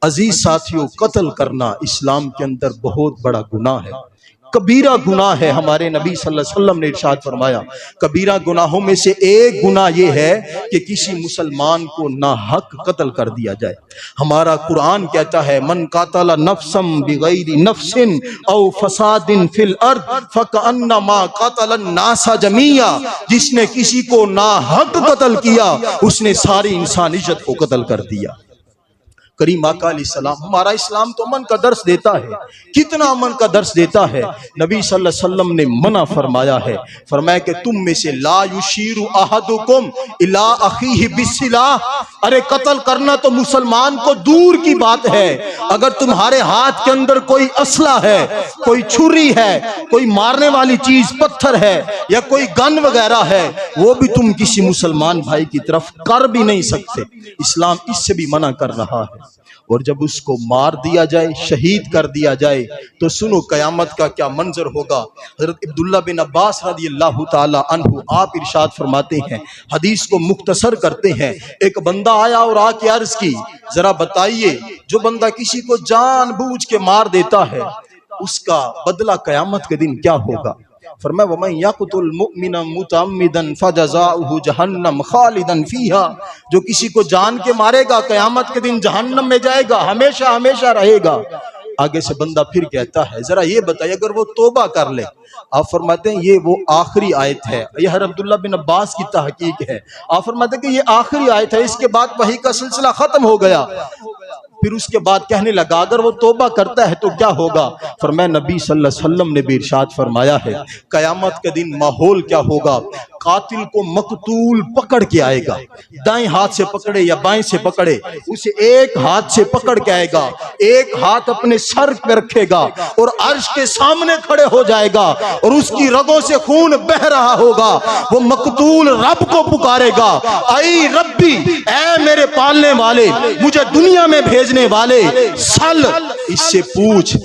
عزیز ساتھیوں، قتل کرنا اسلام کے اندر بہت بڑا گناہ ہے، کبیرہ گناہ ہے۔ ہمارے نبی صلی اللہ علیہ وسلم نے ارشاد فرمایا کبیرہ گناہوں میں سے ایک گناہ یہ ہے کہ کسی مسلمان کو ناحق قتل کر دیا جائے۔ ہمارا قرآن کہتا ہے من قاتل نفسا بغیر نفس او فساد فی الارض فکأنما قاتل الناس جميعا، جس نے کسی کو ناحق قتل کیا اس نے ساری انسانیت کو قتل کر دیا۔ کریم آقا علیہ السلام، ہمارا اسلام تو امن کا درس دیتا ہے، کتنا امن کا درس دیتا ہے۔ نبی صلی اللہ علیہ وسلم نے منع فرمایا ہے، فرمایا کہ تم میں سے لا یشیر احدکم الی اخیہ بالسلاح، ارے قتل کرنا تو مسلمان کو دور کی بات ہے، اگر تمہارے ہاتھ کے اندر کوئی اسلحہ ہے، کوئی چھری ہے، کوئی مارنے والی چیز پتھر ہے یا کوئی گن وغیرہ ہے، وہ بھی تم کسی مسلمان بھائی کی طرف کر بھی نہیں سکتے۔ اسلام اس سے بھی منع کر رہا ہے۔ اور جب اس کو مار دیا جائے، شہید کر دیا جائے، تو سنو قیامت کا کیا منظر ہوگا۔ حضرت عبداللہ بن عباس رضی اللہ تعالی عنہ آپ ارشاد فرماتے ہیں، حدیث کو مختصر کرتے ہیں، ایک بندہ آیا اور آ کے عرض کی، ذرا بتائیے جو بندہ کسی کو جان بوجھ کے مار دیتا ہے اس کا بدلہ قیامت کے دن کیا ہوگا؟ فرمایا وَمَن يَقْتُلْ مُؤْمِنًا مُتَعَمِّدًا فَجَزَاؤُهُ جَهَنَّمُ خَالِدًا فِيهَا، جو کسی کو جان کے مارے گا قیامت کے دن جہنم میں جائے گا، ہمیشہ ہمیشہ رہے گا۔ آگے سے بندہ پھر کہتا ہے ذرا یہ بتائیے اگر وہ توبہ کر لے، آپ فرماتے ہیں یہ وہ آخری آیت ہے، یہ حضرت عبداللہ بن عباس کی تحقیق ہے، آپ فرماتے ہیں کہ یہ آخری آیت ہے، اس کے بعد وحی کا سلسلہ ختم ہو گیا۔ پھر اس کے بعد کہنے لگا اگر وہ توبہ کرتا ہے تو کیا ہوگا؟ فرمایا نبی صلی اللہ علیہ وسلم نے بھی ارشاد فرمایا ہے قیامت کے دن ماحول کیا ہوگا، قاتل کو مقتول پکڑ کے آئے گا، دائیں ہاتھ سے پکڑے یا بائیں سے پکڑے، اسے ایک ہاتھ سے پکڑ کے آئے گا، ایک ہاتھ اپنے سر پہ رکھے گا اور عرش کے سامنے کھڑے ہو جائے گا اور اس کی رگوں سے خون بہ رہا ہوگا۔ وہ مقتول رب کو پکارے گا، اے ربی، اے میرے پالنے والے، مجھے دنیا میں بھیجنے والے، سل، اس سے پوچھ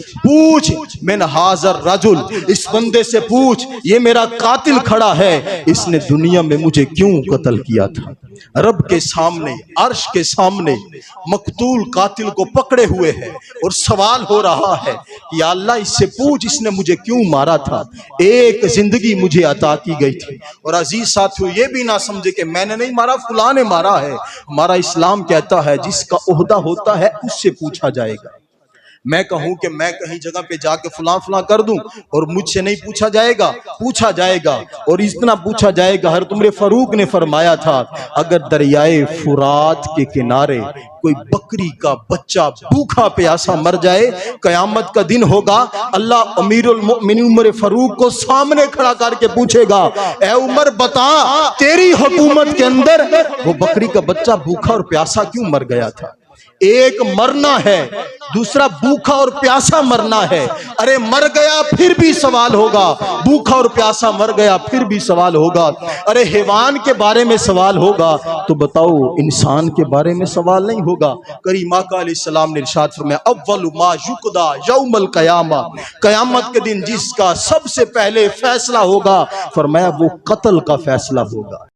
من حاضر رجل، اس بندے سے پوچھ یہ میرا قاتل کھڑا ہے، اس نے دنیا میں مجھے کیوں قتل کیا تھا؟ رب کے سامنے، عرش کے سامنے مقتول قاتل کو پکڑے ہوئے ہے اور سوال ہو رہا ہے یا اللہ اس سے پوچھ اس نے مجھے کیوں مارا تھا، ایک زندگی مجھے عطا کی گئی تھی۔ اور عزیز ساتھیوں یہ بھی نہ سمجھے کہ میں نے نہیں مارا فلاں نے مارا ہے، ہمارا اسلام کہتا ہے جس کا عہدہ ہوتا ہے اس سے پوچھا جائے گا۔ میں کہوں کہ میں کہیں جگہ پہ جا کے فلاں فلاں کر دوں اور مجھ سے نہیں پوچھا جائے گا، پوچھا جائے گا، اور اتنا پوچھا جائے گا۔ حضرت عمر فاروق نے فرمایا تھا اگر دریائے فرات کے کنارے کوئی بکری کا بچہ بھوکا پیاسا مر جائے، قیامت کا دن ہوگا، اللہ امیر المؤمنین عمر فاروق کو سامنے کھڑا کر کے پوچھے گا اے عمر بتا تیری حکومت کے اندر وہ بکری کا بچہ بھوکا اور پیاسا کیوں مر گیا تھا؟ ایک مرنا ہے، دوسرا بھوکا اور پیاسا مرنا ہے۔ ارے مر گیا پھر بھی سوال ہوگا، بھوکا اور پیاسا مر گیا پھر بھی سوال ہوگا۔ ارے حیوان کے بارے میں سوال ہوگا تو بتاؤ انسان کے بارے میں سوال نہیں ہوگا؟ کریم آقا علیہ السلام نے ارشاد فرمایا اول ما یقضی یوم القیامہ، قیامت کے دن جس کا سب سے پہلے فیصلہ ہوگا فرمایا وہ قتل کا فیصلہ ہوگا۔